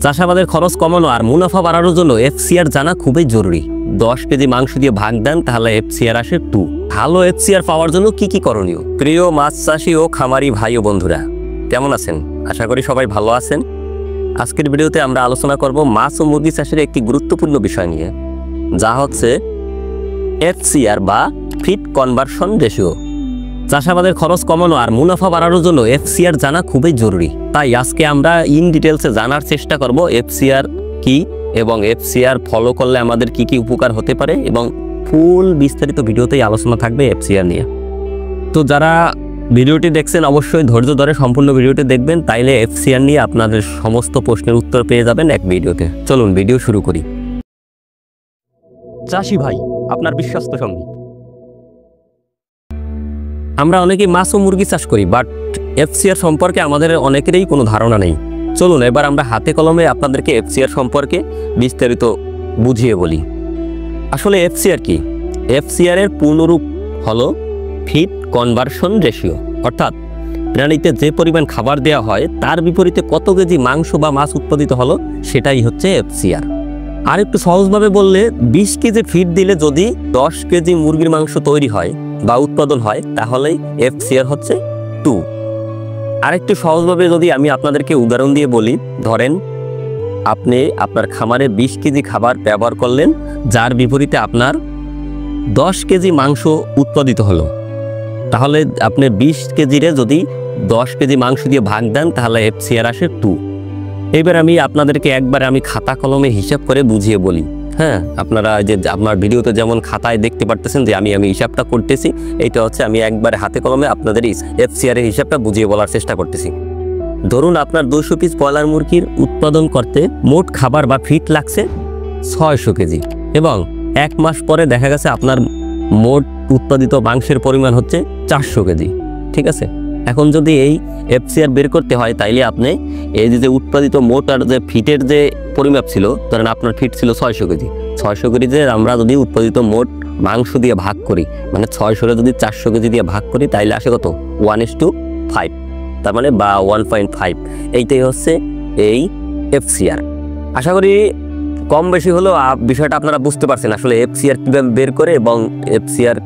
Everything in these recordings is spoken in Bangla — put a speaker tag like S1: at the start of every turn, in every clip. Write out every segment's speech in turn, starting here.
S1: চাষাবাদের খরচ কমানো আর মুনাফা বাড়ানোর জন্য এফসিআর জানা খুবই জরুরি। 10 কেজি মাংস দিয়ে ভাগ দেন তাহলে এফসিআর আসে 2। ভালো এফসিআর পাওয়ার জন্য কি কি করণীয়? প্রিয় মাছ চাষী ও খামারি ভাই ও বন্ধুরা, কেমন আছেন? আশা করি সবাই ভালো আছেন। আজকের ভিডিওতে আমরা আলোচনা করব মাছ ও মুরগি চাষের একটি গুরুত্বপূর্ণ বিষয় নিয়ে, যা হচ্ছে এফসিআর বা ফিড কনভার্সন রেশিও। চাষাবাদের খরচ কমানো আর মুনাফা বাড়ানোর জন্য এফসিআর জানা খুবই জরুরি। তাই আজকে আমরা ইন ডিটেলসে জানার চেষ্টা করব এফসিআর কি এবং এফসিআর ফলো করলে আমাদের কি কি উপকার হতে পারে, এবং ফুল বিস্তারিত ভিডিওতেই আলোচনা থাকবে এফসিআর নিয়ে। তো যারা ভিডিওটি দেখছেন অবশ্যই ধৈর্য ধরে সম্পূর্ণ ভিডিওটি দেখবেন, তাইলে এফসিআর নিয়ে আপনাদের সমস্ত প্রশ্নের উত্তর পেয়ে যাবেন এক ভিডিওতে। চলুন ভিডিও শুরু করি। চাষি ভাই, আপনার বিশ্বস্ত সঙ্গী। আমরা অনেকেই মাছ ও মুরগি চাষ করি, বাট এফসিআর সম্পর্কে আমাদের অনেকেরই কোনো ধারণা নেই। চলুন এবার আমরা হাতে কলমে আপনাদেরকে এফসিআর সম্পর্কে বিস্তারিত বুঝিয়ে বলি। আসলে এফসিআর কি? এফসিআর এর পূর্ণরূপ হলো ফিড কনভার্সন রেশিও, অর্থাৎ প্রাণীতে যে পরিমাণ খাবার দেওয়া হয় তার বিপরীতে কত কেজি মাংস বা মাছ উৎপাদিত হলো, সেটাই হচ্ছে এফসিআর। আর একটু সহজভাবে বললে 20 কেজি ফিড দিলে যদি 10 কেজি মুরগির মাংস তৈরি হয় বা উৎপাদন হয়, তাহলেই এফসিআর হচ্ছে 2। আরেকটু সহজভাবে যদি আমি আপনাদেরকে উদাহরণ দিয়ে বলি, ধরেন আপনি আপনার খামারে 20 কেজি খাবার ব্যবহার করলেন, যার বিপরীতে আপনার 10 কেজি মাংস উৎপাদিত হলো, তাহলে আপনি 20 কেজিরে যদি 10 কেজি মাংস দিয়ে ভাগ দেন তাহলে এফসিআর আসে 2। এবার আমি আপনাদেরকে একবারে আমি খাতা কলমে হিসাব করে বুঝিয়ে বলি। হ্যাঁ, আপনারা যে আপনার ভিডিওতে যেমন খাতায় দেখতে পারতেছেন যে আমি হিসাবটা করতেছি, এইটা হচ্ছে আমি একবারে হাতে কলমে আপনাদের এফসিআর এর হিসাবটা বুঝিয়ে বলার চেষ্টা করতেছি। ধরুন আপনার 200 পিস ব্রয়লার মুরগির উৎপাদন করতে মোট খাবার বা ফিড লাগছে 600 কেজি, এবং 1 মাস পরে দেখা গেছে আপনার মোট উৎপাদিত মাংসের পরিমাণ হচ্ছে 400 কেজি। ঠিক আছে, এখন যদি এই এফসিআর বের করতে হয়, তাইলে আপনি এই যে উৎপাদিত মোট আর যে ফিটের যে পরিমাপ ছিল, ধরেন আপনার ফিট ছিল 600 কেজি, 600 কেজিতে আমরা যদি উৎপাদিত মোট মাংস দিয়ে ভাগ করি, মানে 600 যদি 400 কেজি দিয়ে ভাগ করি, তাইলে আসে কত? 1:5, তার মানে বা 1.5। এইটাই হচ্ছে এই এফসিআর। আশা করি কম বেশি হলেও বিষয়টা আপনারা বুঝতে পারছেন আসলে এফসিআর কীভাবে বের করে, এবং এফসিআর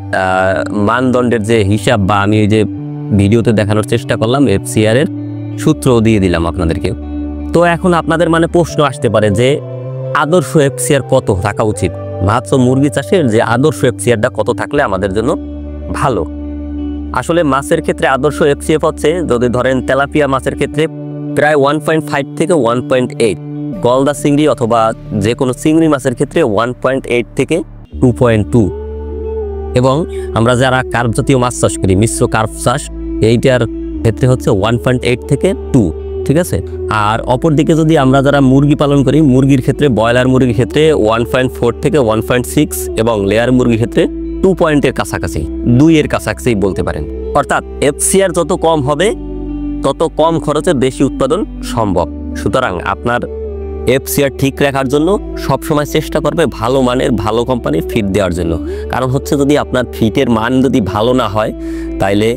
S1: মানদণ্ডের যে হিসাব বা আমি এই যে ভিডিওতে দেখানোর চেষ্টা করলাম, এফসিআর এর সূত্রও দিয়ে দিলাম আপনাদেরকে। তো এখন আপনাদের মানে প্রশ্ন আসতে পারে যে আদর্শ এফসিআর কত থাকা উচিত? মাছ ও মুরগি চাষের যে আদর্শ এফসিআরটা কত থাকলে আমাদের জন্য ভালো? আসলে মাছের ক্ষেত্রে আদর্শ এফসিএফ হচ্ছে, যদি ধরেন তেলাপিয়া মাছের ক্ষেত্রে প্রায় 1.5 থেকে 1.8, গলদা চিংড়ি অথবা যে কোনো চিংড়ি মাছের ক্ষেত্রে 1.8 থেকে 2.2, এবং আমরা যারা কার্প জাতীয় মাছ চাষ করি, মিশ্র কার্প চাষ, এইটার ক্ষেত্রে হচ্ছে 1.8 থেকে 2। ঠিক আছে, আর অপরদিকে যদি আমরা যারা মুরগি পালন করি, মুরগির ক্ষেত্রে ব্রয়লার মুরগির ক্ষেত্রে 1.4 থেকে 1.6, এবং লেয়ার মুরগির ক্ষেত্রে 2 পয়েন্টের কাছাকাছি, 2 এর কাছাকাছি বলতে পারেন। অর্থাৎ এফসিআর যত কম হবে তত কম খরচে বেশি উৎপাদন সম্ভব। সুতরাং আপনার এফসিআর ঠিক রাখার জন্য সবসময় চেষ্টা করবে ভালো মানের ভালো কোম্পানির ফিড দেওয়ার জন্য। কারণ হচ্ছে যদি আপনার ফিটের মান যদি ভালো না হয়, তাইলে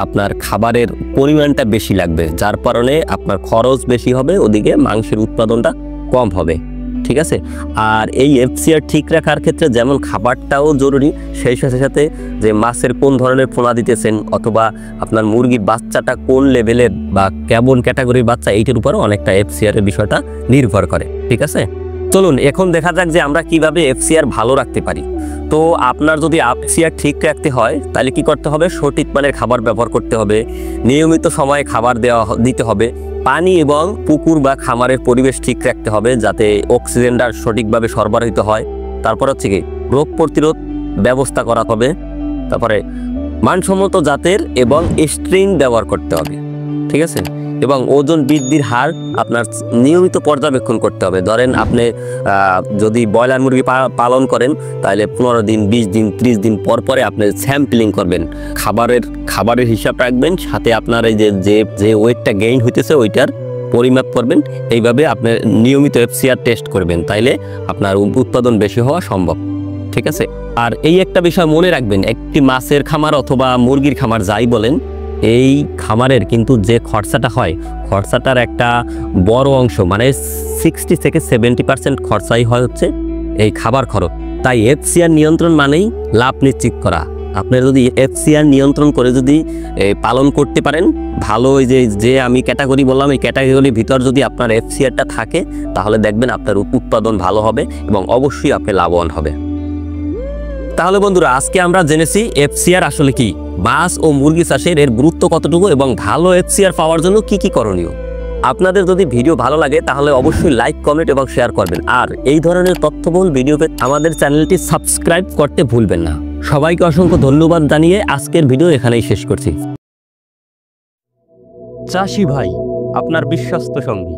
S1: আপনার খাবারের পরিমাণটা বেশি লাগবে, যার কারণে আপনার খরচ বেশি হবে, ওদিকে মাংসের উৎপাদনটা কম হবে। ঠিক আছে, আর এই এফসিআর ঠিক রাখার ক্ষেত্রে যেমন খাবারটাও জরুরি, সেই সাথে সাথে যে মাছের কোন ধরনের পোনা দিতেছেন, অথবা আপনার মুরগির বাচ্চাটা কোন লেভেলের বা কেমন ক্যাটাগরির বাচ্চা, এইটার উপরও অনেকটা এফসিআর এর বিষয়টা নির্ভর করে। ঠিক আছে, চলুন এখন দেখা যাক যে আমরা কিভাবে এফসিআর ভালো রাখতে পারি। তো আপনার যদি এফসিআর ঠিক রাখতে হয়, তাহলে কি করতে হবে? সঠিক মানের খাবার ব্যবহার করতে হবে, নিয়মিত সময়ে খাবার দিতে হবে, পানি এবং পুকুর বা খামারের পরিবেশ ঠিক রাখতে হবে যাতে অক্সিজেনটা সঠিকভাবে সরবরাহিত হয়। তারপর হচ্ছে কি রোগ প্রতিরোধ ব্যবস্থা করা হবে, তারপরে মানসম্মত জাতের এবং স্ট্রিং ব্যবহার করতে হবে। ঠিক আছে, এবং ওজন বৃদ্ধির হার আপনার নিয়মিত পর্যবেক্ষণ করতে হবে। ধরেন আপনি যদি ব্রয়লার মুরগি পালন করেন, তাহলে 15 দিন, 20 দিন, 30 দিন পর পরে আপনি স্যাম্পলিং করবেন, খাবারের হিসাব রাখবেন, সাথে আপনার এই যে ওয়েটটা গেইন হইতেছে ওইটার পরিমাপ করবেন। এইভাবে আপনি নিয়মিত এফসিআর টেস্ট করবেন, তাইলে আপনার উৎপাদন বেশি হওয়া সম্ভব। ঠিক আছে, আর এই একটা বিষয় মনে রাখবেন, একটি মাছের খামার অথবা মুরগির খামার যাই বলেন, এই খামারের কিন্তু যে খরচাটা হয়, খরচাটার একটা বড় অংশ মানে 60 থেকে 70% খরচাই হয় হচ্ছে এই খাবার খরচ। তাই এফসিআর নিয়ন্ত্রণ মানেই লাভ নিশ্চিত করা। আপনি যদি এফসিআর নিয়ন্ত্রণ করে যদি পালন করতে পারেন, ভালো ওই যে আমি ক্যাটাগরি বললাম, এই ক্যাটাগরির ভিতর যদি আপনার এফসিআরটা থাকে, তাহলে দেখবেন আপনার উৎপাদন ভালো হবে এবং অবশ্যই আপনি লাভবান হবে। তাহলে বন্ধুরা, আজকে আমরা জেনেছি এফসিআর আসলে কি, মাছ ও মুরগি চাষের এর গুরুত্ব কতটুকু এবং ভালো এফসিআর পাওয়ার জন্য কি কি করণীয়। আপনাদের যদি ভিডিও ভালো লাগে তাহলে অবশ্যই লাইক, কমেন্ট এবং শেয়ার করবেন। আর এই ধরনের তথ্যবহুল ভিডিও পেতে আমাদের চ্যানেলটি সাবস্ক্রাইব করতে ভুলবেন না। সবাইকে অসংখ্য ধন্যবাদ জানিয়ে আজকের ভিডিও এখানেই শেষ করছি। চাষি ভাই, আপনার বিশ্বস্ত সঙ্গী।